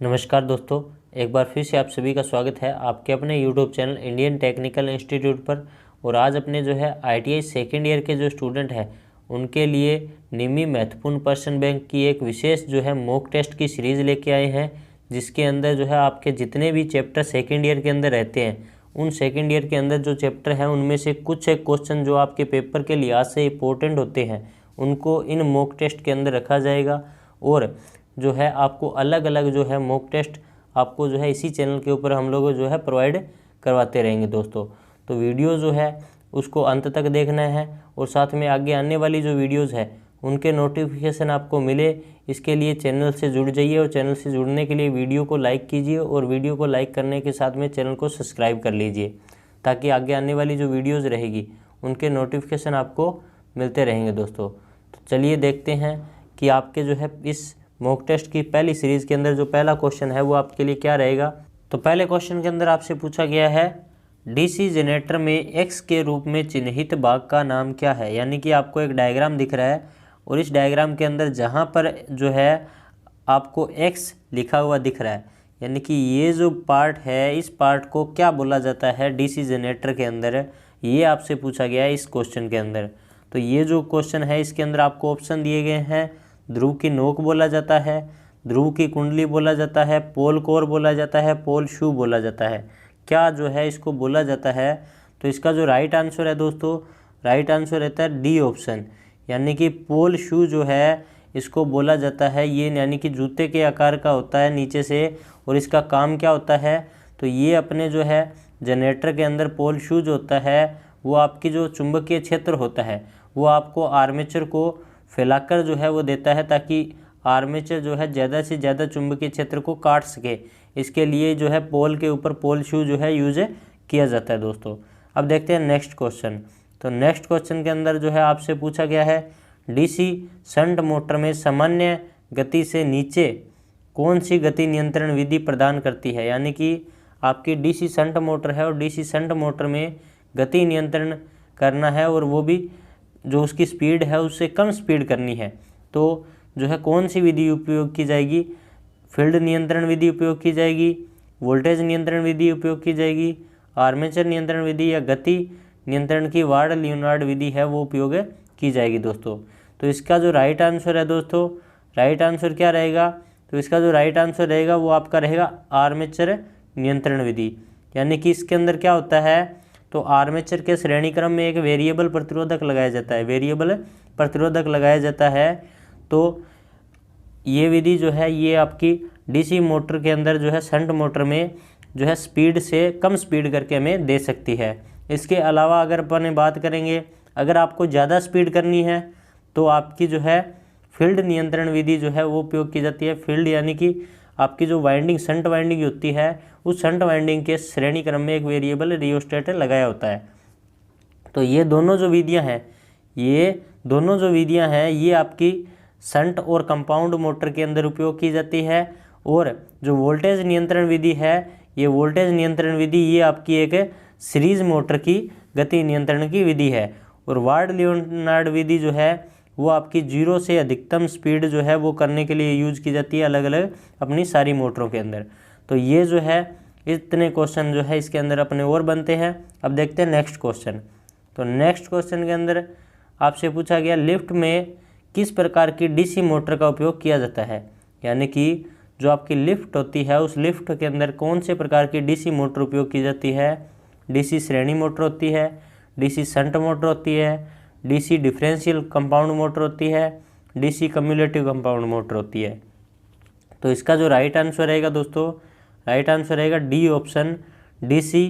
नमस्कार दोस्तों, एक बार फिर से आप सभी का स्वागत है आपके अपने YouTube channel Indian technical institute पर। और आज अपने जो है ITI सेकेंड ईयर के जो स्टूडेंट हैं उनके लिए निमी महत्वपूर्ण पर्सन बैंक की एक विशेष जो है मॉक टेस्ट की सीरीज़ लेके आए हैं, जिसके अंदर जो है आपके जितने भी चैप्टर सेकेंड ईयर के अंदर रहते हैं उन सेकेंड ईयर के अंदर जो चैप्टर हैं उनमें से कुछ एक क्वेश्चन जो आपके पेपर के लिहाज से इंपॉर्टेंट होते हैं उनको इन मॉक टेस्ट के अंदर रखा जाएगा। और जो है आपको अलग अलग जो है मॉक टेस्ट आपको जो है इसी चैनल के ऊपर हम लोग जो है प्रोवाइड करवाते रहेंगे दोस्तों। तो वीडियो जो है उसको अंत तक देखना है और साथ में आगे आने वाली जो वीडियोस है उनके नोटिफिकेशन आपको मिले, इसके लिए चैनल से जुड़ जाइए। और चैनल से जुड़ने के लिए वीडियो को लाइक कीजिए और वीडियो को लाइक करने के साथ में चैनल को सब्सक्राइब कर लीजिए, ताकि आगे आने वाली जो वीडियोज़ रहेगी उनके नोटिफिकेशन आपको मिलते रहेंगे दोस्तों। तो चलिए देखते हैं कि आपके जो है इस मॉक टेस्ट की पहली सीरीज़ के अंदर जो पहला क्वेश्चन है वो आपके लिए क्या रहेगा। तो पहले क्वेश्चन के अंदर आपसे पूछा गया है डीसी जनरेटर में x के रूप में चिन्हित भाग का नाम क्या है। यानी कि आपको एक डायग्राम दिख रहा है और इस डायग्राम के अंदर जहाँ पर जो है आपको x लिखा हुआ दिख रहा है, यानी कि ये जो पार्ट है इस पार्ट को क्या बोला जाता है डीसी जनरेटर के अंदर, ये आपसे पूछा गया है इस क्वेश्चन के अंदर। तो ये जो क्वेश्चन है इसके अंदर आपको ऑप्शन दिए गए हैं। ध्रुव की नोक बोला जाता है, ध्रुव की कुंडली बोला जाता है, पोल कोर बोला जाता है, पोल शू बोला जाता है। क्या जो है इसको बोला जाता है, तो इसका जो राइट आंसर है दोस्तों, राइट आंसर रहता है डी ऑप्शन, यानी कि पोल शू जो है इसको बोला जाता है। ये यानी कि जूते के आकार का होता है नीचे से, और इसका काम क्या होता है, तो ये अपने जो है जनरेटर के अंदर पोल शू जो होता है वो आपकी जो चुंबकीय क्षेत्र होता है वो आपको आर्मेचर को फैलाकर जो है वो देता है, ताकि आर्मेचर जो है ज़्यादा से ज़्यादा चुंबकीय क्षेत्र को काट सके। इसके लिए जो है पोल के ऊपर पोल शू जो है यूज किया जाता है दोस्तों। अब देखते हैं नेक्स्ट क्वेश्चन। तो नेक्स्ट क्वेश्चन के अंदर जो है आपसे पूछा गया है डीसी शंट मोटर में सामान्य गति से नीचे कौन सी गति नियंत्रण विधि प्रदान करती है। यानी कि आपकी डीसी शंट मोटर है और डीसी शंट मोटर में गति नियंत्रण करना है और वो भी जो उसकी स्पीड है उससे कम स्पीड करनी है। तो जो है कौन सी विधि उपयोग की जाएगी, फील्ड नियंत्रण विधि उपयोग की जाएगी, वोल्टेज नियंत्रण विधि उपयोग की जाएगी, आर्मेचर नियंत्रण विधि या गति नियंत्रण की वार्ड लियोनार्ड विधि है वो उपयोग की जाएगी दोस्तों। तो इसका जो राइट आंसर है दोस्तों, राइट आंसर क्या रहेगा, तो इसका जो राइट आंसर रहेगा वो आपका रहेगा आर्मेचर नियंत्रण विधि। यानी कि इसके अंदर क्या होता है, तो आर्मेचर के श्रेणी क्रम में एक वेरिएबल प्रतिरोधक लगाया जाता है, वेरिएबल प्रतिरोधक लगाया जाता है। तो ये विधि जो है ये आपकी डीसी मोटर के अंदर जो है शंट मोटर में जो है स्पीड से कम स्पीड करके हमें दे सकती है। इसके अलावा अगर अपन बात करेंगे, अगर आपको ज़्यादा स्पीड करनी है तो आपकी जो है फील्ड नियंत्रण विधि जो है वो उपयोग की जाती है। फील्ड यानी कि आपकी जो वाइंडिंग शंट वाइंडिंग होती है उस शंट वाइंडिंग के श्रेणी क्रम में एक वेरिएबल रियोस्टेट लगाया होता है। तो ये दोनों जो विधियां हैं ये आपकी शंट और कंपाउंड मोटर के अंदर उपयोग की जाती है। और जो वोल्टेज नियंत्रण विधि है ये वोल्टेज नियंत्रण विधि ये आपकी एक सीरीज मोटर की गति नियंत्रण की विधि है। और वार्ड लियोनार्ड विधि जो है वो आपकी 0 से अधिकतम स्पीड जो है वो करने के लिए यूज की जाती है अलग अलग अपनी सारी मोटरों के अंदर। तो ये जो है इतने क्वेश्चन जो है इसके अंदर अपने और बनते हैं। अब देखते हैं नेक्स्ट क्वेश्चन। तो नेक्स्ट क्वेश्चन के अंदर आपसे पूछा गया लिफ्ट में किस प्रकार की डीसी मोटर का उपयोग किया जाता है। यानी कि जो आपकी लिफ्ट होती है उस लिफ्ट के अंदर कौन से प्रकार की डीसी मोटर उपयोग की जाती है। डीसी श्रेणी मोटर होती है, डीसी शंट मोटर होती है, डीसी डिफरेंशियल कंपाउंड मोटर होती है, डीसी कम्युलेटिव कंपाउंड मोटर होती है। तो इसका जो राइट आंसर रहेगा दोस्तों, राइट आंसर रहेगा D option, DC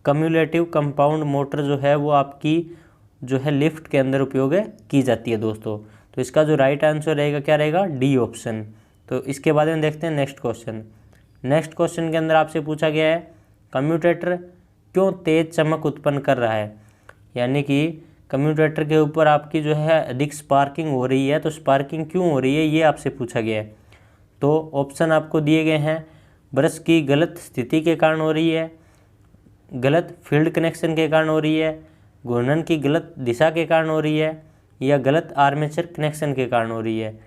cumulative compound motor जो है वो आपकी जो है लिफ्ट के अंदर उपयोग की जाती है दोस्तों। तो इसका जो राइट आंसर रहेगा क्या रहेगा, डी ऑप्शन। तो इसके बाद में देखते हैं नेक्स्ट क्वेश्चन। नेक्स्ट क्वेश्चन के अंदर आपसे पूछा गया है कम्यूटेटर क्यों तेज चमक उत्पन्न कर रहा है। यानी कि कम्यूटेटर के ऊपर आपकी जो है अधिक स्पार्किंग हो रही है, तो स्पार्किंग क्यों हो रही है ये आपसे पूछा गया है। तो ऑप्शन आपको दिए गए हैं, ब्रश की गलत स्थिति के कारण हो रही है, गलत फील्ड कनेक्शन के कारण हो रही है, घूर्णन की गलत दिशा के कारण हो रही है, या गलत आर्मेचर कनेक्शन के कारण हो रही है।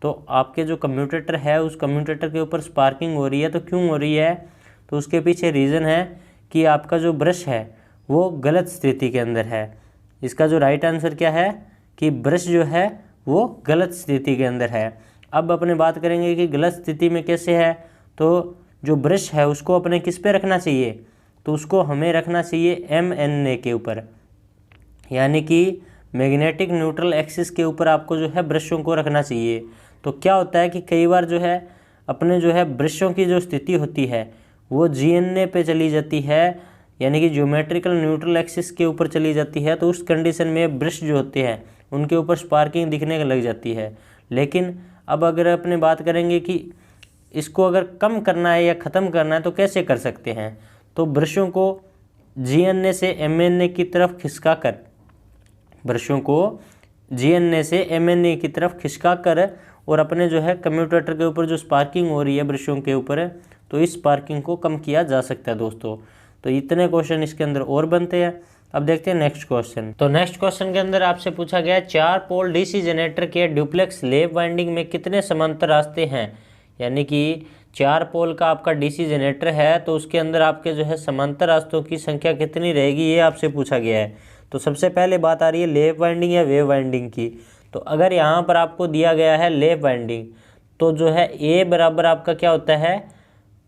तो आपके जो कम्यूटेटर है उस कम्यूटेटर के ऊपर स्पार्किंग हो रही है। तो क्यों हो रही है? तो उसके पीछे रीज़न है कि आपका जो ब्रश है वो गलत स्थिति के अंदर है। इसका जो राइट आंसर क्या है कि ब्रश जो है वो गलत स्थिति के अंदर है। अब अपने बात करेंगे कि गलत स्थिति में कैसे है। तो जो ब्रश है उसको अपने किस पे रखना चाहिए? तो उसको हमें रखना चाहिए MNA के ऊपर, यानी कि मैग्नेटिक न्यूट्रल एक्सिस के ऊपर आपको जो है ब्रशों को रखना चाहिए। तो क्या होता है कि कई बार जो है अपने जो है ब्रशों की जो स्थिति होती है वो GNA पे चली जाती है, यानी कि ज्योमेट्रिकल न्यूट्रल एक्सिस के ऊपर चली जाती है। तो उस कंडीशन में ब्रश जो होते हैं उनके ऊपर स्पार्किंग दिखने लग जाती है। लेकिन अब अगर अपने बात करेंगे कि इसको अगर कम करना है या ख़त्म करना है तो कैसे कर सकते हैं? तो ब्रशों को GNA से MNA की तरफ खिसका कर, ब्रशों को GNA से MNA की तरफ खिसका कर और अपने जो है कम्यूटेटर के ऊपर जो स्पार्किंग हो रही है ब्रशों के ऊपर, तो इस स्पार्किंग को कम किया जा सकता है दोस्तों। तो इतने क्वेश्चन इसके अंदर और बनते हैं। अब देखते हैं नेक्स्ट क्वेश्चन। तो नेक्स्ट क्वेश्चन के अंदर आपसे पूछा गया 4 पोल DC जनरेटर के ड्यूप्लेक्स लैप वाइंडिंग में कितने समांतर रास्ते हैं? यानी कि 4 पोल का आपका DC जनरेटर है तो उसके अंदर आपके जो है समांतर रास्तों की संख्या कितनी रहेगी, ये आपसे पूछा गया है। तो सबसे पहले बात आ रही है लैप वाइंडिंग या वेव वाइंडिंग की। तो अगर यहाँ पर आपको दिया गया है लैप वाइंडिंग, तो जो है A बराबर आपका क्या होता है?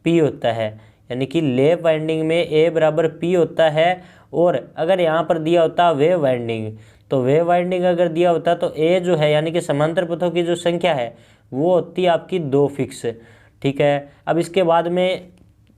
P होता है, यानी कि लैप वाइंडिंग में A बराबर P होता है। और अगर यहाँ पर दिया होता वेव वाइंडिंग, तो वेव वाइंडिंग अगर दिया होता तो A जो है यानी कि समांतर पथों की जो संख्या है वो होती है आपकी 2 फिक्स। ठीक है, अब इसके बाद में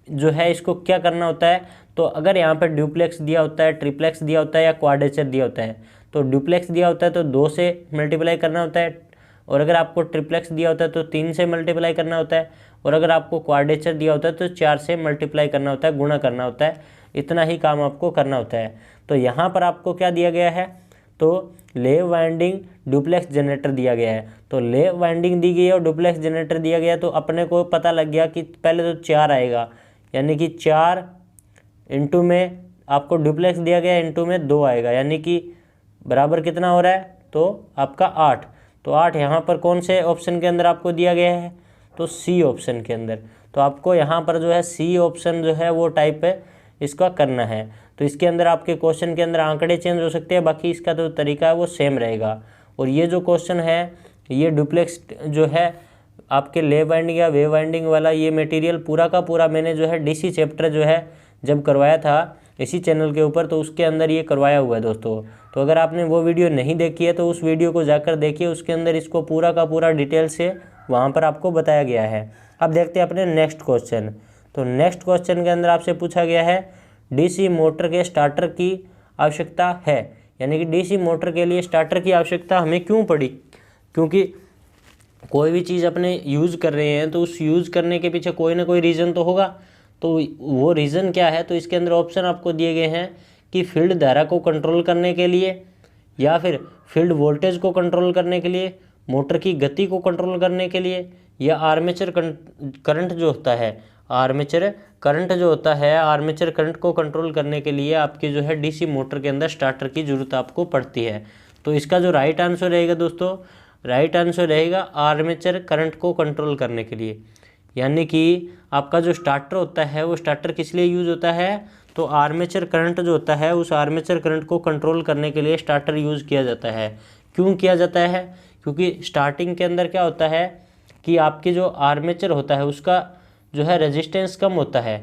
जो है इसको क्या करना होता है? तो अगर यहाँ पर ड्यूप्लेक्स दिया होता है, ट्रिप्लेक्स दिया होता है या क्वाड्रेचर दिया होता है, तो ड्यूप्लेक्स दिया होता है तो 2 से मल्टीप्लाई करना होता है, और अगर आपको ट्रिप्लेक्स दिया होता है तो 3 से मल्टीप्लाई करना होता है, और अगर आपको क्वाड्रेचर दिया होता है तो 4 से मल्टीप्लाई करना होता है, गुणा करना होता है। इतना ही काम आपको करना होता है। तो यहाँ पर आपको क्या दिया गया है? तो लैप वाइंडिंग ड्यूप्लेक्स जनरेटर दिया गया है। तो लैप वाइंडिंग दी गई है और ड्यूप्लेक्स जनरेटर दिया गया, तो अपने को पता लग गया कि पहले तो 4 आएगा, यानी कि 4 इंटू में आपको ड्यूप्लेक्स दिया गया इंटू में 2 आएगा, यानी कि बराबर कितना हो रहा है? तो आपका 8। तो 8 यहाँ पर कौन से ऑप्शन के अंदर आपको दिया गया है? तो C ऑप्शन के अंदर। तो आपको यहाँ पर जो है C ऑप्शन जो है वो टाइप है इसका करना है। तो इसके अंदर आपके क्वेश्चन के अंदर आंकड़े चेंज हो सकते हैं, बाकी इसका जो तरीका है वो सेम रहेगा। और ये जो क्वेश्चन है ये डुप्लेक्स जो है आपके लैप वाइंडिंग या वेव वाइंडिंग वाला, ये मटेरियल पूरा का पूरा मैंने जो है DC चैप्टर जो है जब करवाया था इसी चैनल के ऊपर, तो उसके अंदर ये करवाया हुआ है दोस्तों। तो अगर आपने वो वीडियो नहीं देखी है तो उस वीडियो को जाकर देखिए, उसके अंदर इसको पूरा का पूरा डिटेल से वहाँ पर आपको बताया गया है। अब देखते हैं अपने नेक्स्ट क्वेश्चन। तो नेक्स्ट क्वेश्चन के अंदर आपसे पूछा गया है DC मोटर के स्टार्टर की आवश्यकता है, यानी कि DC मोटर के लिए स्टार्टर की आवश्यकता हमें क्यों पड़ी? क्योंकि कोई भी चीज़ अपने यूज़ कर रहे हैं तो उस यूज़ करने के पीछे कोई ना कोई रीज़न तो होगा। तो वो रीज़न क्या है? तो इसके अंदर ऑप्शन आपको दिए गए हैं कि फील्ड धारा को कंट्रोल करने के लिए, या फिर फील्ड वोल्टेज को कंट्रोल करने के लिए, मोटर की गति को कंट्रोल करने के लिए, या आर्मेचर करंट जो होता है, आर्मेचर करंट को कंट्रोल करने के लिए आपकी जो है DC मोटर के अंदर स्टार्टर की ज़रूरत आपको पड़ती है। तो इसका जो राइट आंसर रहेगा दोस्तों, राइट आंसर रहेगा आर्मेचर करंट को कंट्रोल करने के लिए। यानी कि आपका जो स्टार्टर होता है वो स्टार्टर किस लिए यूज़ होता है? तो आर्मेचर करंट जो होता है उस आर्मेचर करंट को कंट्रोल करने के लिए स्टार्टर यूज़ किया जाता है। क्यों किया जाता है? क्योंकि स्टार्टिंग के अंदर क्या होता है कि आपकी जो आर्मेचर होता है उसका जो है रेजिस्टेंस कम होता है।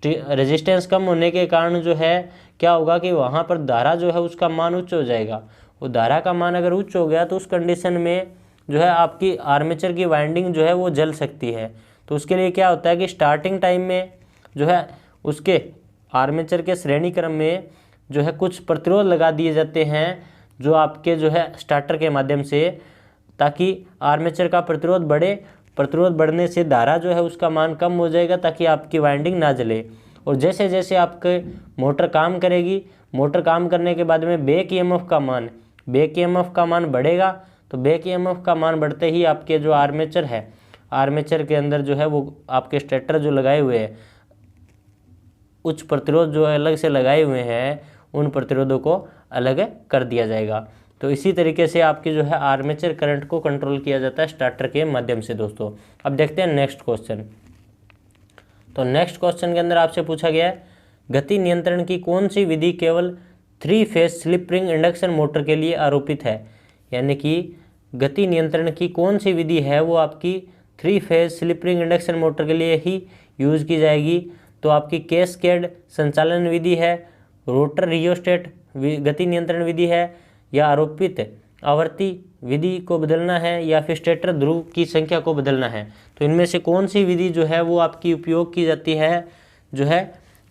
रेजिस्टेंस कम होने के कारण जो है क्या होगा कि वहाँ पर धारा जो है उसका मान उच्च हो जाएगा। वो धारा का मान अगर उच्च हो गया तो उस कंडीशन में जो है आपकी आर्मेचर की वाइंडिंग जो है वो जल सकती है। तो उसके लिए क्या होता है कि स्टार्टिंग टाइम में जो है उसके आर्मेचर के श्रेणी क्रम में जो है कुछ प्रतिरोध लगा दिए जाते हैं जो आपके जो है स्टार्टर के माध्यम से, ताकि आर्मेचर का प्रतिरोध बढ़े। प्रतिरोध बढ़ने से धारा जो है उसका मान कम हो जाएगा ताकि आपकी वाइंडिंग ना जले। और जैसे जैसे आपके मोटर काम करेगी, मोटर काम करने के बाद में बैक EMF का मान बढ़ेगा। तो बैक EMF का मान बढ़ते ही आपके जो आर्मेचर है, आर्मेचर के अंदर जो है वो आपके स्टेटर जो लगाए हुए हैं, उच्च प्रतिरोध जो अलग से लगाए हुए हैं, उन प्रतिरोधों को अलग कर दिया जाएगा। तो इसी तरीके से आपकी जो है आर्मेचर करंट को कंट्रोल किया जाता है स्टार्टर के माध्यम से दोस्तों। अब देखते हैं नेक्स्ट क्वेश्चन। तो नेक्स्ट क्वेश्चन के अंदर आपसे पूछा गया है गति नियंत्रण की कौन सी विधि केवल 3 phase slip ring induction motor के लिए आरोपित है। यानी कि गति नियंत्रण की कौन सी विधि है वो आपकी 3 phase slip ring induction motor के लिए ही यूज़ की जाएगी। तो आपकी कैस्केड संचालन विधि है, रोटर रियोस्टेट गति नियंत्रण विधि है, या आरोपित आवर्ती विधि को बदलना है, या फिर स्टेटर ध्रुव की संख्या को बदलना है। तो इनमें से कौन सी विधि जो है वो आपकी उपयोग की जाती है जो है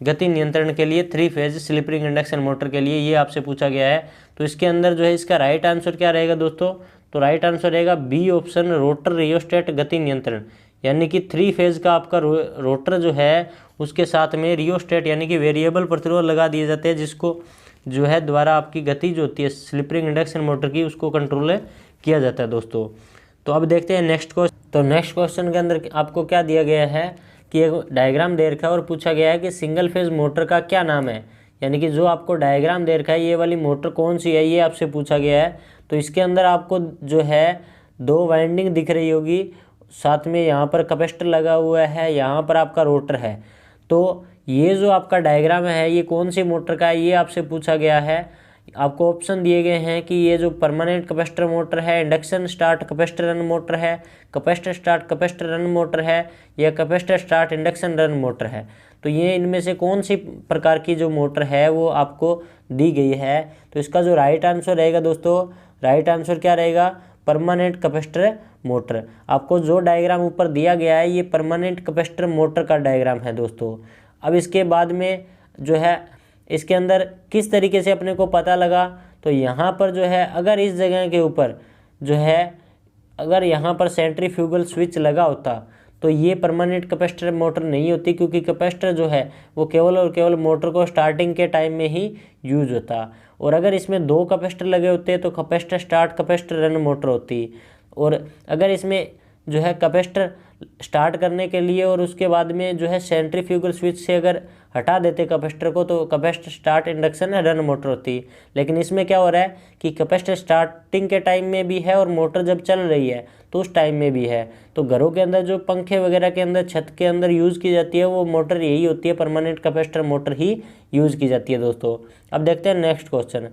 गति नियंत्रण के लिए 3 phase slip ring induction motor के लिए, ये आपसे पूछा गया है। तो इसके अंदर जो है इसका राइट आंसर क्या रहेगा दोस्तों? तो राइट आंसर रहेगा बी ऑप्शन, रोटर रियोस्टेट गति नियंत्रण। यानी कि 3 फेज का आपका रोटर जो है उसके साथ में रियोस्टेट यानी कि वेरिएबल प्रतिरोध लगा दिए जाते हैं, जिसको जो है द्वारा आपकी गति जो होती है स्लिप रिंग इंडक्शन मोटर की उसको कंट्रोल किया जाता है दोस्तों। तो अब देखते हैं नेक्स्ट क्वेश्चन। तो नेक्स्ट क्वेश्चन के अंदर आपको क्या दिया गया है कि एक डायग्राम दे रखा है और पूछा गया है कि सिंगल फेज मोटर का क्या नाम है। यानी कि जो आपको डायग्राम दे रखा है ये वाली मोटर कौन सी है ये आपसे पूछा गया है। तो इसके अंदर आपको जो है 2 वाइंडिंग दिख रही होगी, साथ में यहाँ पर कैपेसिटर लगा हुआ है, यहाँ पर आपका रोटर है। तो ये जो आपका डायग्राम है ये कौन सी मोटर का है ये आपसे पूछा गया है। आपको ऑप्शन दिए गए हैं कि ये जो परमानेंट कैपेसिटर मोटर है, induction start capacitor run motor है, capacitor start capacitor run motor है, या capacitor start induction run motor है। तो ये इनमें से कौन सी प्रकार की जो मोटर है वो आपको दी गई है। तो इसका जो राइट आंसर रहेगा दोस्तों, राइट आंसर क्या रहेगा? Permanent capacitor motor. आपको जो डायग्राम ऊपर दिया गया है ये परमानेंट कैपेसिटर मोटर का डायग्राम है दोस्तों। अब इसके बाद में जो है इसके अंदर किस तरीके से अपने को पता लगा, तो यहाँ पर जो है अगर इस जगह के ऊपर जो है अगर यहाँ पर सेंट्रीफ्यूगल स्विच लगा होता तो ये परमानेंट कैपेसिटर मोटर नहीं होती, क्योंकि कैपेसिटर जो है वो केवल और केवल मोटर को स्टार्टिंग के टाइम में ही यूज होता। और अगर इसमें 2 कैपेसिटर लगे होते तो capacitor start capacitor run motor होती। और अगर इसमें जो है कैपेसिटर स्टार्ट करने के लिए और उसके बाद में जो है सेंट्रीफ्यूगल स्विच से अगर हटा देते कैपेसिटर को तो capacitor start induction run motor होती। लेकिन इसमें क्या हो रहा है कि कैपेसिटर स्टार्टिंग के टाइम में भी है और मोटर जब चल रही है तो उस टाइम में भी है। तो घरों के अंदर जो पंखे वगैरह के अंदर छत के अंदर यूज़ की जाती है वो मोटर यही होती है, परमानेंट कैपेसिटर मोटर ही यूज़ की जाती है दोस्तों। अब देखते हैं नेक्स्ट क्वेश्चन।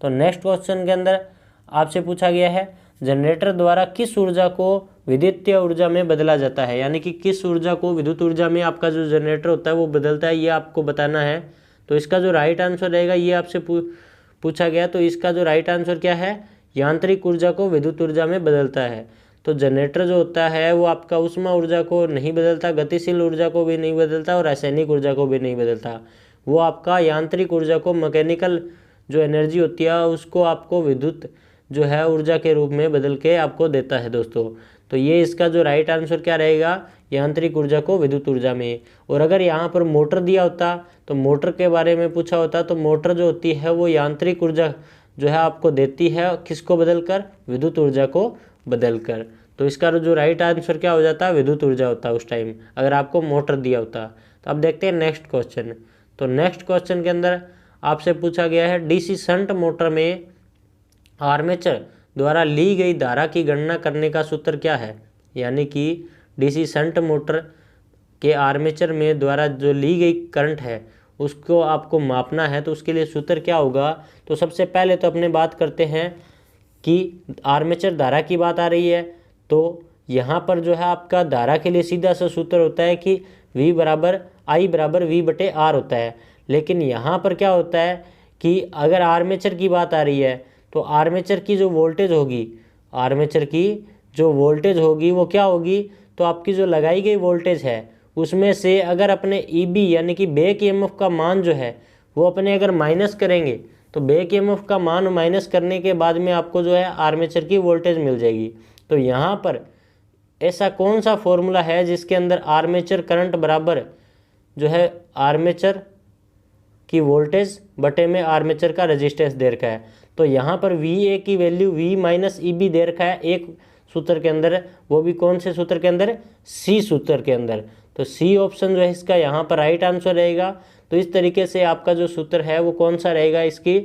तो नेक्स्ट क्वेश्चन के अंदर आपसे पूछा गया है जनरेटर द्वारा किस ऊर्जा को विद्युतीय ऊर्जा में बदला जाता है। यानी कि किस ऊर्जा को विद्युत ऊर्जा में आपका जो जनरेटर होता है वो बदलता है, ये आपको बताना है। तो इसका जो राइट आंसर रहेगा ये आपसे पूछा गया। तो इसका जो राइट आंसर क्या है? यांत्रिक ऊर्जा को विद्युत ऊर्जा में बदलता है। तो जनरेटर जो होता है वो आपका ऊष्मा ऊर्जा को नहीं बदलता, गतिशील ऊर्जा को भी नहीं बदलता और रासायनिक ऊर्जा को भी नहीं बदलता। वो आपका यांत्रिक ऊर्जा को, मैकेनिकल जो एनर्जी होती है उसको आपको विद्युत जो है ऊर्जा के रूप में बदल के आपको देता है दोस्तों। तो ये इसका जो राइट आंसर क्या रहेगा? यांत्रिक ऊर्जा को विद्युत ऊर्जा में। और अगर यहाँ पर मोटर दिया होता तो मोटर के बारे में पूछा होता तो मोटर जो होती है वो यांत्रिक ऊर्जा जो है आपको देती है, किसको बदल कर? विद्युत ऊर्जा को बदल कर। तो इसका जो राइट आंसर क्या हो जाता? विद्युत ऊर्जा होता उस टाइम अगर आपको मोटर दिया होता। तो अब देखते हैं नेक्स्ट क्वेश्चन। तो नेक्स्ट क्वेश्चन के अंदर आपसे पूछा गया है डीसी शंट मोटर में आर्मेचर द्वारा ली गई धारा की गणना करने का सूत्र क्या है। यानी कि डीसी शंट मोटर के आर्मेचर में द्वारा जो ली गई करंट है उसको आपको मापना है, तो उसके लिए सूत्र क्या होगा। तो सबसे पहले तो अपने बात करते हैं कि आर्मेचर धारा की बात आ रही है। तो यहाँ पर जो है आपका धारा के लिए सीधा सा सूत्र होता है कि V बराबर I बराबर V बटे R होता है। लेकिन यहाँ पर क्या होता है कि अगर आर्मेचर की बात आ रही है तो आर्मेचर की जो वोल्टेज होगी, आर्मेचर की जो वोल्टेज होगी वो क्या होगी? तो आपकी जो लगाई गई वोल्टेज है उसमें से अगर अपने EB यानी कि बैक EMF का मान जो है वो अपने अगर माइनस करेंगे तो बैक EMF का मान माइनस करने के बाद में आपको जो है आर्मेचर की वोल्टेज मिल जाएगी। तो यहाँ पर ऐसा कौन सा फॉर्मूला है जिसके अंदर आर्मेचर करंट बराबर जो है आर्मेचर की वोल्टेज बटे में आर्मेचर का रेजिस्टेंस दे रखा है। तो यहाँ पर VA की वैल्यू V माइनस EB दे रखा है एक सूत्र के अंदर, वो भी कौन से सूत्र के अंदर? C सूत्र के अंदर। तो C ऑप्शन जो है इसका यहाँ पर राइट आंसर रहेगा। तो इस तरीके से आपका जो सूत्र है वो कौन सा रहेगा? इसकी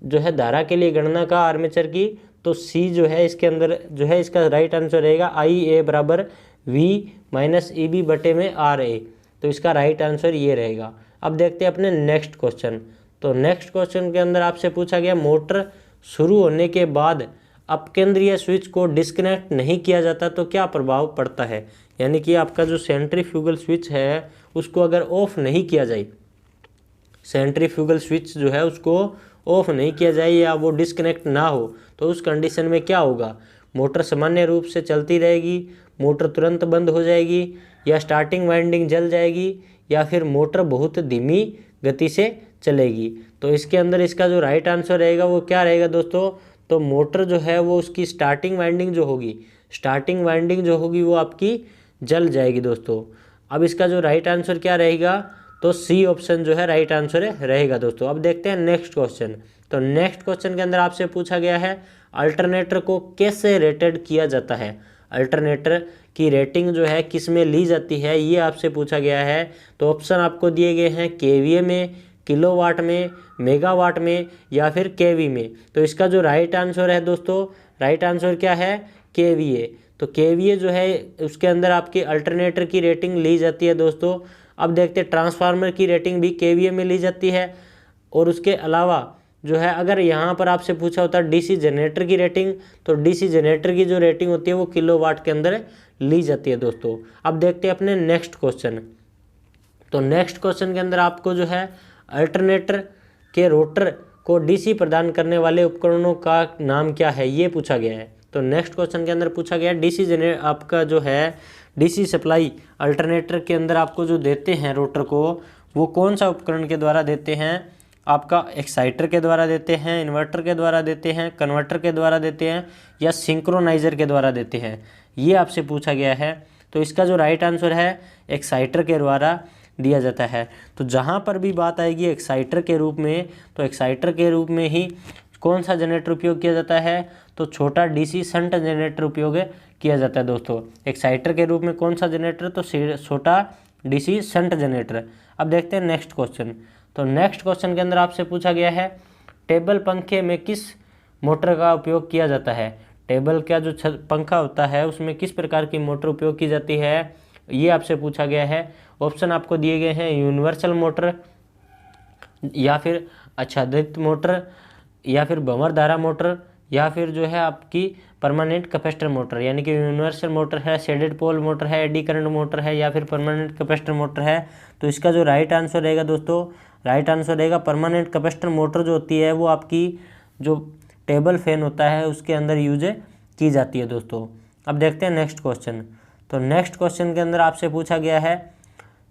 जो है धारा के लिए गणना का आर्मेचर की, तो सी जो है इसके अंदर जो है इसका राइट आंसर रहेगा आई ए बराबर वी माइनस ई बी बटे में आर ए। तो इसका राइट आंसर ये रहेगा। अब देखते हैं अपने नेक्स्ट क्वेश्चन। तो नेक्स्ट क्वेश्चन के अंदर आपसे पूछा गया मोटर शुरू होने के बाद अपकेंद्रीय स्विच को डिस्कनेक्ट नहीं किया जाता तो क्या प्रभाव पड़ता है। यानी कि आपका जो सेंट्रीफ्यूगल स्विच है उसको अगर ऑफ नहीं किया जाए, सेंट्रीफ्यूगल स्विच जो है उसको ऑफ नहीं किया जाए या वो डिस्कनेक्ट ना हो, तो उस कंडीशन में क्या होगा। मोटर सामान्य रूप से चलती रहेगी, मोटर तुरंत बंद हो जाएगी, या स्टार्टिंग वाइंडिंग जल जाएगी, या फिर मोटर बहुत धीमी गति से चलेगी। तो इसके अंदर इसका जो राइट आंसर रहेगा वो क्या रहेगा दोस्तों। तो मोटर जो है वो उसकी स्टार्टिंग वाइंडिंग जो होगी वो आपकी जल जाएगी दोस्तों। अब इसका जो राइट आंसर क्या रहेगा, तो सी ऑप्शन जो है राइट आंसर रहेगा दोस्तों। अब देखते हैं नेक्स्ट क्वेश्चन। तो नेक्स्ट क्वेश्चन के अंदर आपसे पूछा गया है अल्टरनेटर को कैसे रेटेड किया जाता है। अल्टरनेटर की रेटिंग जो है किस में ली जाती है ये आपसे पूछा गया है। तो ऑप्शन आपको दिए गए हैं केवीए में, किलोवाट में, मेगावाट में, या फिर केवी में। तो इसका जो राइट आंसर है दोस्तों, राइट आंसर क्या है, केवीए। तो केवीए जो है उसके अंदर आपकी अल्टरनेटर की रेटिंग ली जाती है दोस्तों। अब देखते हैं ट्रांसफार्मर की रेटिंग भी केवीए में ली जाती है। और उसके अलावा जो है अगर यहाँ पर आपसे पूछा होता है डीसी जनरेटर की रेटिंग, तो डीसी जनरेटर की जो रेटिंग होती है वो किलोवाट के अंदर ली जाती है दोस्तों। अब देखते हैं अपने नेक्स्ट क्वेश्चन। तो नेक्स्ट क्वेश्चन के अंदर आपको जो है अल्टरनेटर के रोटर को डीसी प्रदान करने वाले उपकरणों का नाम क्या है ये पूछा गया है। तो नेक्स्ट क्वेश्चन के अंदर पूछा गया डीसी आपका जो है डीसी सप्लाई अल्टरनेटर के अंदर आपको जो देते हैं रोटर को, वो कौन सा उपकरण के द्वारा देते हैं। आपका एक्साइटर के द्वारा देते हैं, इन्वर्टर के द्वारा देते हैं, कन्वर्टर के द्वारा देते हैं, या सिंक्रोनाइज़र के द्वारा देते हैं, ये आपसे पूछा गया है। तो इसका जो राइट आंसर है एक्साइटर के द्वारा दिया जाता है। तो जहाँ पर भी बात आएगी एक्साइटर के रूप में, तो एक्साइटर के रूप में ही कौन सा जनरेटर उपयोग किया जाता है, तो छोटा डीसी शंट जनरेटर उपयोग किया जाता है दोस्तों। एक्साइटर के रूप में कौन सा जनरेटर, तो छोटा डीसी शंट जनरेटर। अब देखते हैं नेक्स्ट क्वेश्चन। तो नेक्स्ट क्वेश्चन के अंदर आपसे पूछा गया है टेबल पंखे में किस मोटर का उपयोग किया जाता है। टेबल का जो पंखा होता है उसमें किस प्रकार की मोटर उपयोग की जाती है ये आपसे पूछा गया है। ऑप्शन आपको दिए गए हैं यूनिवर्सल मोटर, या फिर आच्छादित मोटर, या फिर भंवरधारा मोटर, या फिर जो है आपकी परमानेंट कैपेसिटर मोटर। यानी कि यूनिवर्सल मोटर है, शेडेड पोल मोटर है, एडी करंट मोटर है, या फिर परमानेंट कैपेसिटर मोटर है। तो इसका जो राइट आंसर रहेगा दोस्तों, राइट आंसर रहेगा परमानेंट कैपेसिटर मोटर जो होती है वो आपकी जो टेबल फैन होता है उसके अंदर यूज की जाती है दोस्तों। अब देखते हैं नेक्स्ट क्वेश्चन। तो नेक्स्ट क्वेश्चन के अंदर आपसे पूछा गया है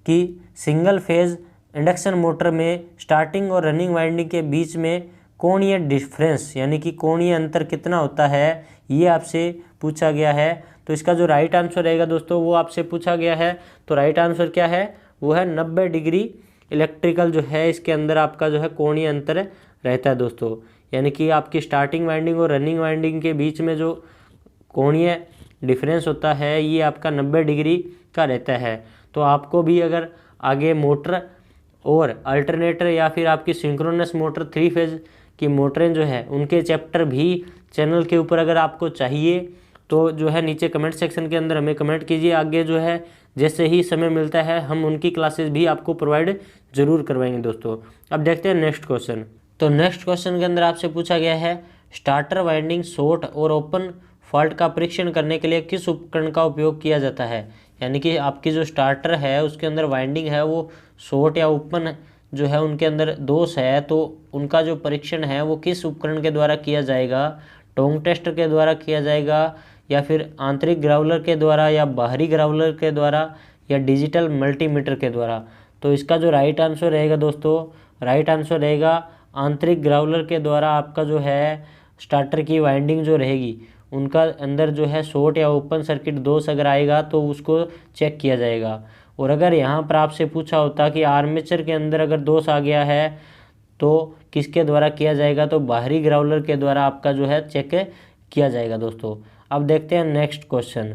कि सिंगल फेज इंडक्शन मोटर में स्टार्टिंग और रनिंग वाइंडिंग के बीच में कोणीय डिफरेंस यानी कि कोणीय अंतर कितना होता है ये आपसे पूछा गया है। तो इसका जो राइट आंसर रहेगा दोस्तों वो आपसे पूछा गया है। तो राइट आंसर क्या है, वो है 90 डिग्री इलेक्ट्रिकल जो है इसके अंदर आपका जो है कोणीय अंतर रहता है दोस्तों। यानी कि आपकी स्टार्टिंग वाइंडिंग और रनिंग वाइंडिंग के बीच में जो कोणीय डिफरेंस होता है ये आपका 90 डिग्री का रहता है। तो आपको भी अगर आगे मोटर और अल्टरनेटर या फिर आपकी सिंक्रोनस मोटर 3 फेज की मोटरें जो है उनके चैप्टर भी चैनल के ऊपर अगर आपको चाहिए तो जो है नीचे कमेंट सेक्शन के अंदर हमें कमेंट कीजिए। आगे जो है जैसे ही समय मिलता है हम उनकी क्लासेस भी आपको प्रोवाइड जरूर करवाएंगे दोस्तों। अब देखते हैं नेक्स्ट क्वेश्चन। तो नेक्स्ट क्वेश्चन के अंदर आपसे पूछा गया है स्टार्टर वाइंडिंग शॉर्ट और ओपन फॉल्ट का परीक्षण करने के लिए किस उपकरण का उपयोग किया जाता है। यानी कि आपकी जो स्टार्टर है उसके अंदर वाइंडिंग है वो शॉर्ट या ओपन जो है उनके अंदर दोष है, तो उनका जो परीक्षण है वो किस उपकरण के द्वारा किया जाएगा। टोंग टेस्टर के द्वारा किया जाएगा, या फिर आंतरिक ग्राउलर के द्वारा, या बाहरी ग्राउलर के द्वारा, या डिजिटल मल्टीमीटर के द्वारा। तो इसका जो राइट आंसर रहेगा दोस्तों, राइट आंसर रहेगा आंतरिक ग्राउलर के द्वारा। आपका जो है स्टार्टर की वाइंडिंग जो रहेगी उनका अंदर जो है शॉर्ट या ओपन सर्किट दोष अगर आएगा तो उसको चेक किया जाएगा। और अगर यहाँ पर आपसे पूछा होता कि आर्मेचर के अंदर अगर दोष आ गया है तो किसके द्वारा किया जाएगा, तो बाहरी ग्राउलर के द्वारा आपका जो है चेक किया जाएगा दोस्तों। अब देखते हैं नेक्स्ट क्वेश्चन।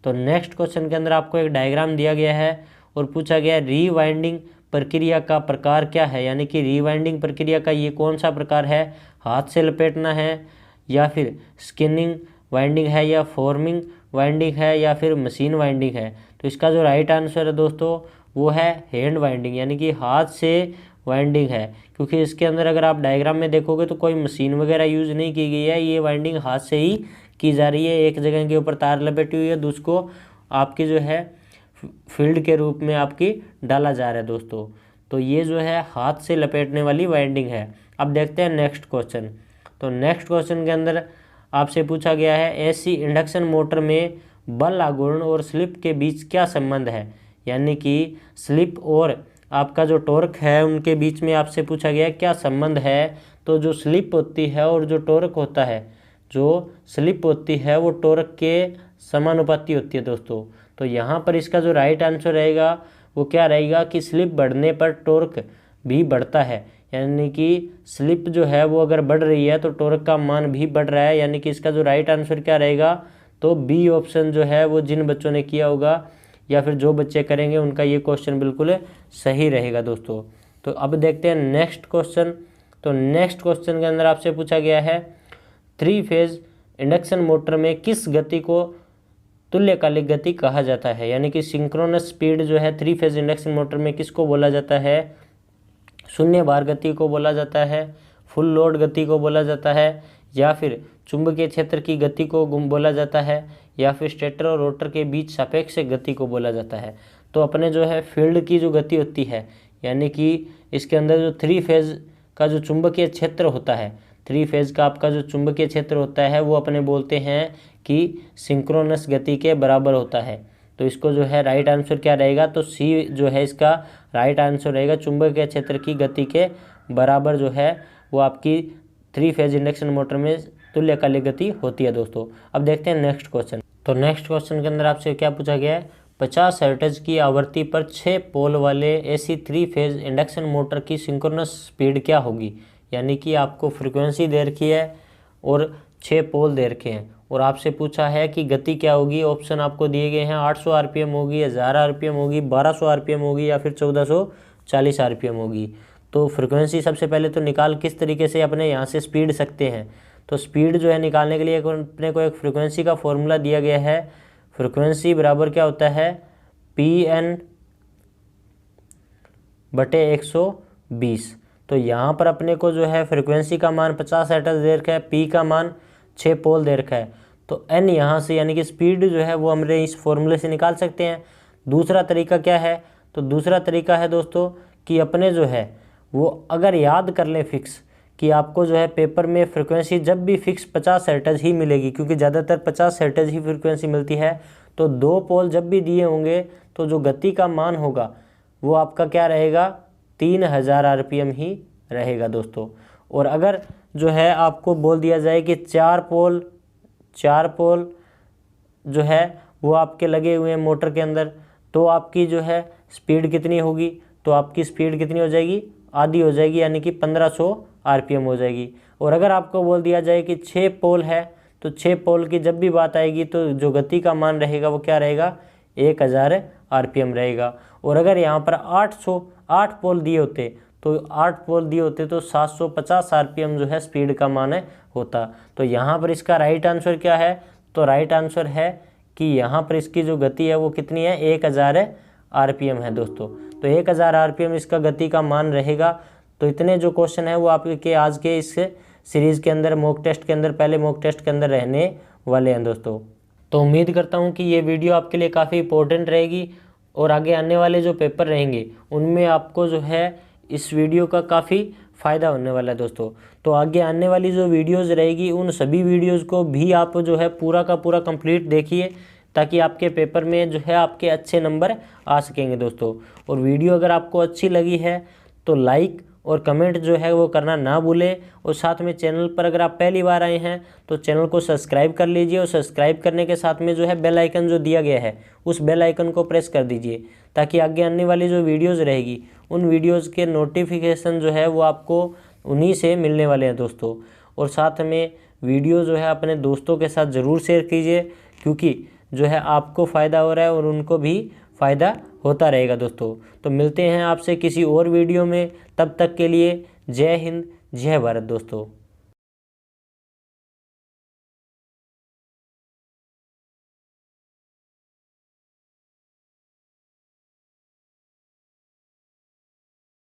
तो नेक्स्ट क्वेश्चन के अंदर आपको एक डायग्राम दिया गया है और पूछा गया है रीवाइंडिंग प्रक्रिया का प्रकार क्या है, यानी कि रीवाइंडिंग प्रक्रिया का ये कौन सा प्रकार है, हाथ से लपेटना है या फिर स्किनिंग वाइंडिंग है या फॉर्मिंग वाइंडिंग है या फिर मशीन वाइंडिंग है। तो इसका जो राइट आंसर है दोस्तों वो है हैंड वाइंडिंग, यानी कि हाथ से वाइंडिंग है, क्योंकि इसके अंदर अगर आप डायग्राम में देखोगे तो कोई मशीन वगैरह यूज़ नहीं की गई है, ये वाइंडिंग हाथ से ही की जा रही है। एक जगह के ऊपर तार लपेटी हुई है, दूसको आपकी जो है फील्ड के रूप में आपकी डाला जा रहा है दोस्तों। तो ये जो है हाथ से लपेटने वाली वाइंडिंग है। अब देखते हैं नेक्स्ट क्वेश्चन। तो नेक्स्ट क्वेश्चन के अंदर आपसे पूछा गया है एसी इंडक्शन मोटर में बल आघूर्ण और स्लिप के बीच क्या संबंध है, यानी कि स्लिप और आपका जो टॉर्क है उनके बीच में आपसे पूछा गया है क्या संबंध है। तो जो स्लिप होती है और जो टॉर्क होता है, जो स्लिप होती है वो टॉर्क के समानुपाती होती है दोस्तों। तो यहाँ पर इसका जो राइट आंसर रहेगा वो क्या रहेगा कि स्लिप बढ़ने पर टॉर्क भी बढ़ता है, यानी कि स्लिप जो है वो अगर बढ़ रही है तो टॉर्क का मान भी बढ़ रहा है, यानी कि इसका जो राइट आंसर क्या रहेगा तो बी ऑप्शन जो है वो जिन बच्चों ने किया होगा या फिर जो बच्चे करेंगे उनका ये क्वेश्चन बिल्कुल सही रहेगा दोस्तों। तो अब देखते हैं नेक्स्ट क्वेश्चन। तो नेक्स्ट क्वेश्चन के अंदर आपसे पूछा गया है 3 फेज इंडक्शन मोटर में किस गति को तुल्यकालिक गति कहा जाता है, यानी कि सिंक्रोनस स्पीड जो है 3 फेज इंडक्शन मोटर में किसको बोला जाता है, शून्य भार गति को बोला जाता है, फुल लोड गति को बोला जाता है, या फिर चुंबकीय क्षेत्र की गति को बोला जाता है, या फिर स्टेटर और रोटर के बीच सापेक्ष गति को बोला जाता है। तो अपने जो है फील्ड की जो गति होती है, यानी कि इसके अंदर जो 3 फेज का जो चुंबकीय क्षेत्र होता है, 3 फेज का आपका जो चुंबकीय क्षेत्र होता है वो अपने बोलते हैं कि सिंक्रोनस गति के बराबर होता है। तो इसको जो है राइट आंसर क्या रहेगा, तो सी जो है इसका राइट आंसर रहेगा, चुंबकीय क्षेत्र की गति के बराबर जो है वो आपकी 3 फेज इंडक्शन मोटर में तुल्यकालिक गति होती है दोस्तों। अब देखते हैं नेक्स्ट क्वेश्चन। तो नेक्स्ट क्वेश्चन के अंदर आपसे क्या पूछा गया है, 50 हर्ट्ज की आवृत्ति पर 6 पोल वाले एसी 3 फेज इंडक्शन मोटर की सिंक्रोनस स्पीड क्या होगी, यानी कि आपको फ्रीक्वेंसी दे रखी है और 6 पोल दे रखे हैं और आपसे पूछा है कि गति क्या होगी। ऑप्शन आपको दिए गए हैं 800 आरपीएम होगी, 1000 आरपीएम होगी, 1200 आरपीएम होगी या फिर 1440 आरपीएम होगी। तो फ्रीक्वेंसी सबसे पहले तो निकाल किस तरीके से अपने यहाँ से स्पीड सकते हैं। तो स्पीड जो है निकालने के लिए अपने को एक फ्रीक्वेंसी का फॉर्मूला दिया गया है। फ्रीक्वेंसी बराबर क्या होता है PN/120। तो यहाँ पर अपने को जो है फ्रीक्वेंसी का मान 50 हर्ट्ज दे रखा है, पी का मान 6 पोल दे रखा है, तो एन यहाँ से यानी कि स्पीड जो है वो हमने इस फॉर्मूले से निकाल सकते हैं। दूसरा तरीका क्या है, तो दूसरा तरीका है दोस्तों कि अपने जो है वो अगर याद कर लें फिक्स कि आपको जो है पेपर में फ्रीक्वेंसी जब भी फिक्स 50 हर्ट्ज ही मिलेगी, क्योंकि ज़्यादातर 50 हर्ट्ज ही फ्रीक्वेंसी मिलती है। तो 2 पोल जब भी दिए होंगे तो जो गति का मान होगा वो आपका क्या रहेगा 3000 आरपीएम ही रहेगा दोस्तों। और अगर जो है आपको बोल दिया जाए कि 4 पोल जो है वो आपके लगे हुए हैं मोटर के अंदर, तो आपकी जो है स्पीड कितनी होगी, तो आपकी स्पीड कितनी हो जाएगी, आधी हो जाएगी, यानी कि 1500 आरपीएम हो जाएगी। और अगर आपको बोल दिया जाए कि 6 पोल है, तो 6 पोल की जब भी बात आएगी तो जो गति का मान रहेगा वो क्या रहेगा 1000 आरपीएम रहेगा। और अगर यहाँ पर 8 पोल दिए होते तो 8 पोल दिए होते तो 750 आरपीएम जो है स्पीड का मान होता। तो यहाँ पर इसका राइट आंसर क्या है, तो राइट आंसर है कि यहाँ पर इसकी जो गति है वो कितनी है 1000 आरपीएम है दोस्तों। तो 1000 आरपीएम इसका गति का मान रहेगा। तो इतने जो क्वेश्चन है वो आपके आज के इस सीरीज़ के अंदर मॉक टेस्ट के अंदर पहले मॉक टेस्ट के अंदर रहने वाले हैं दोस्तों। तो उम्मीद करता हूँ कि ये वीडियो आपके लिए काफ़ी इंपॉर्टेंट रहेगी और आगे आने वाले जो पेपर रहेंगे उनमें आपको जो है इस वीडियो का काफ़ी फ़ायदा होने वाला है दोस्तों। तो आगे आने वाली जो वीडियोस रहेगी उन सभी वीडियोस को भी आप जो है पूरा का पूरा कंप्लीट देखिए, ताकि आपके पेपर में जो है आपके अच्छे नंबर आ सकेंगे दोस्तों। और वीडियो अगर आपको अच्छी लगी है तो लाइक और कमेंट जो है वो करना ना भूलें। और साथ में चैनल पर अगर आप पहली बार आए हैं तो चैनल को सब्सक्राइब कर लीजिए और सब्सक्राइब करने के साथ में जो है बेल आइकन जो दिया गया है उस बेल आइकन को प्रेस कर दीजिए, ताकि आगे आने वाली जो वीडियोस रहेगी उन वीडियोस के नोटिफिकेशन जो है वो आपको उन्हीं से मिलने वाले हैं दोस्तों। और साथ में वीडियो जो है अपने दोस्तों के साथ ज़रूर शेयर कीजिए, क्योंकि जो है आपको फ़ायदा हो रहा है और उनको भी फ़ायदा होता रहेगा दोस्तों। तो मिलते हैं आपसे किसी और वीडियो में, तब तक के लिए जय हिंद जय भारत दोस्तों।